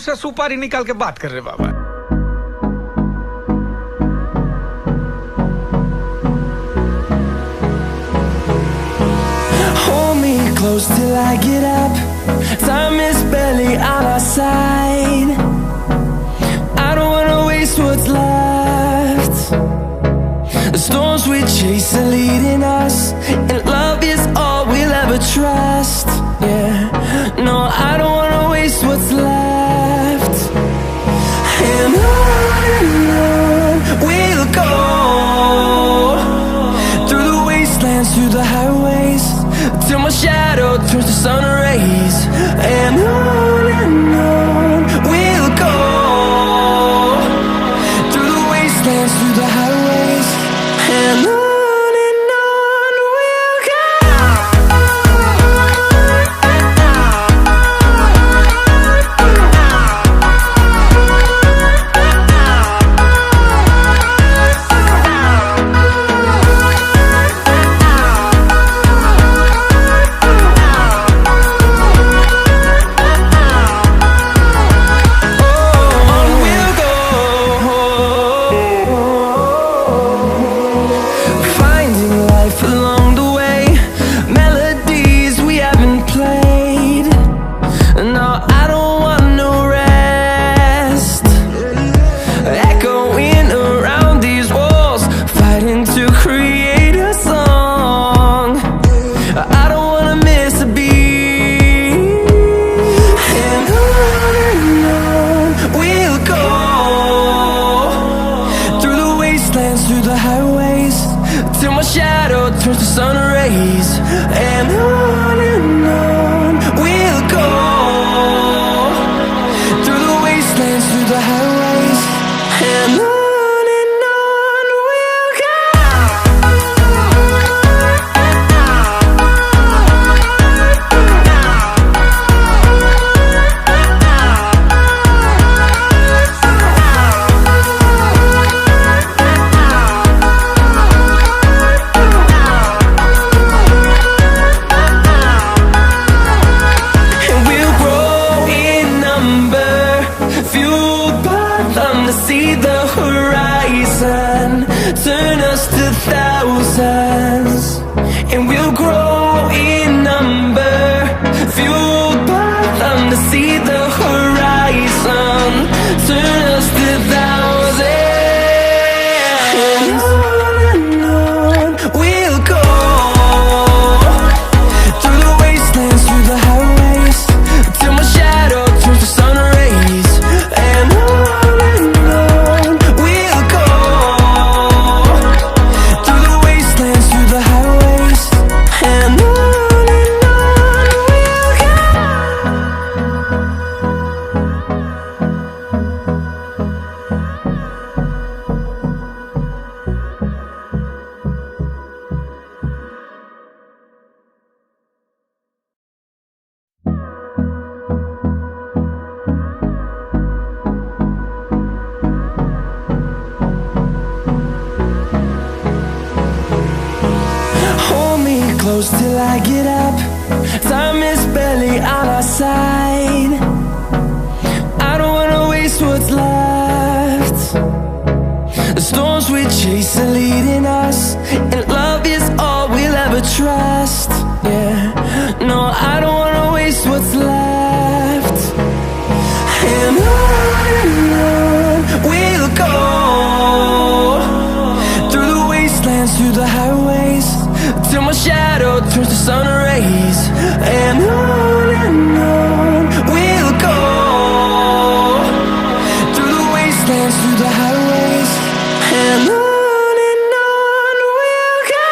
से सुपारी निकाल के बात कर रहे बाबा। Hold me close till I get up. Time is barely on our side. I don't wanna waste what's left. The storms we chase are leading us, and love is all we'll ever trust. Yeah, no, I don't wanna waste what's left. And on we'll go, through the wastelands, through the highways, till my shadow turns to sun rays. And on we'll go, through the wastelands, through the highways, and on we'll go. Through the highways, till my shadow turns to sun rays. And on we'll go, through the wastelands, through the highways, and on we'll go. See the horizon, turn us to thousands, and we'll grow in number, fueled by them. To see the horizon, turn us to thousands, and on we'll go, through the wastelands, through the highways, till my shadow turns to sun rays. And close till I get up. Time is barely on our side. I don't wanna waste what's left. The storms we chase are leading us, and love is all we'll ever trust. Yeah, no, I don't wanna waste what's left. And on we'll go, through the wastelands, through the highways, till my shadow turns to sun rays. And on we'll go, through the wastelands, through the highways, and on we'll go.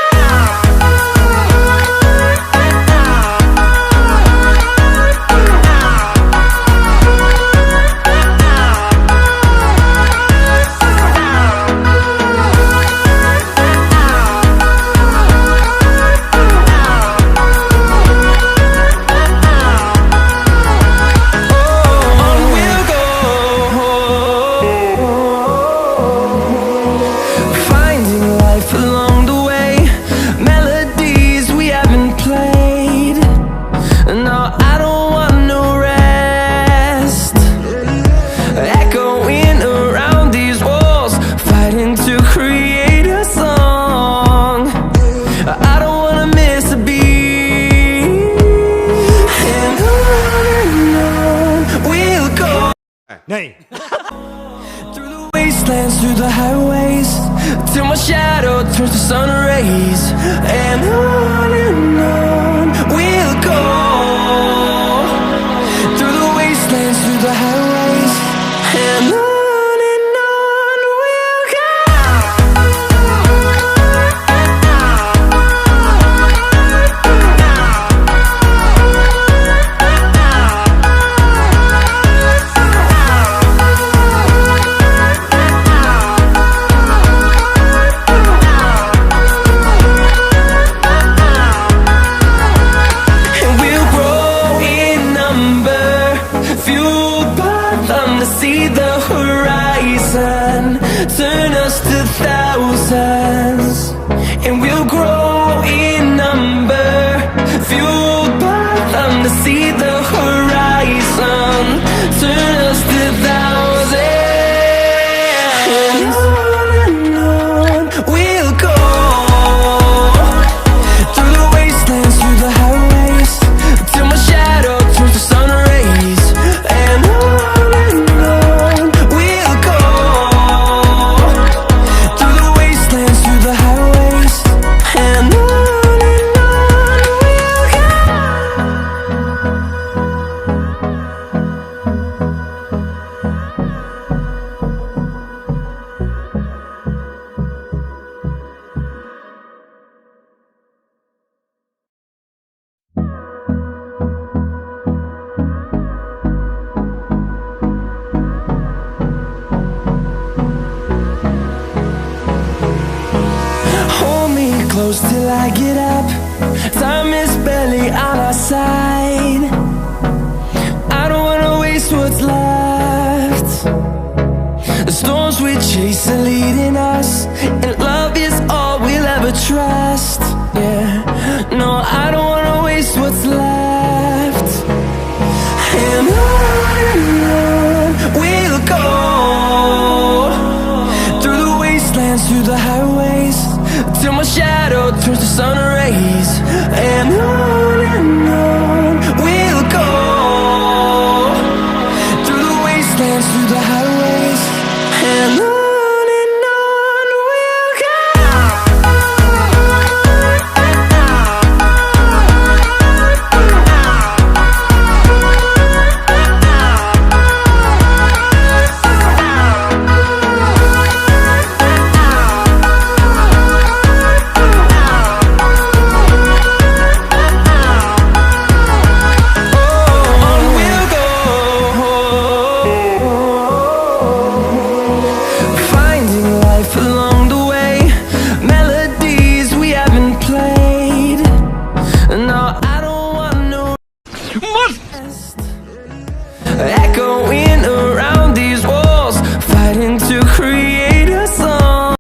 Hey. Through the wastelands, through the highways, till my shadow turns to sun rays. And on we'll go. Through the wastelands, through the highways, and on we'll go. See the horizon, turn us to thousands, and we'll grow in number, fueled by them to see the horizon, turn us to thousands, and on we'll go, through the wastelands, through the highways, till my shadow turns to sun rays, and on close till I get up. Time is barely on our side. I don't wanna waste what's left. The storms we chase are leading us, and love is all we'll ever trust. Yeah, no, I don't wanna waste what's left. And on we'll go, through the wastelands, through the highways, till my shadow turns to sun rays, and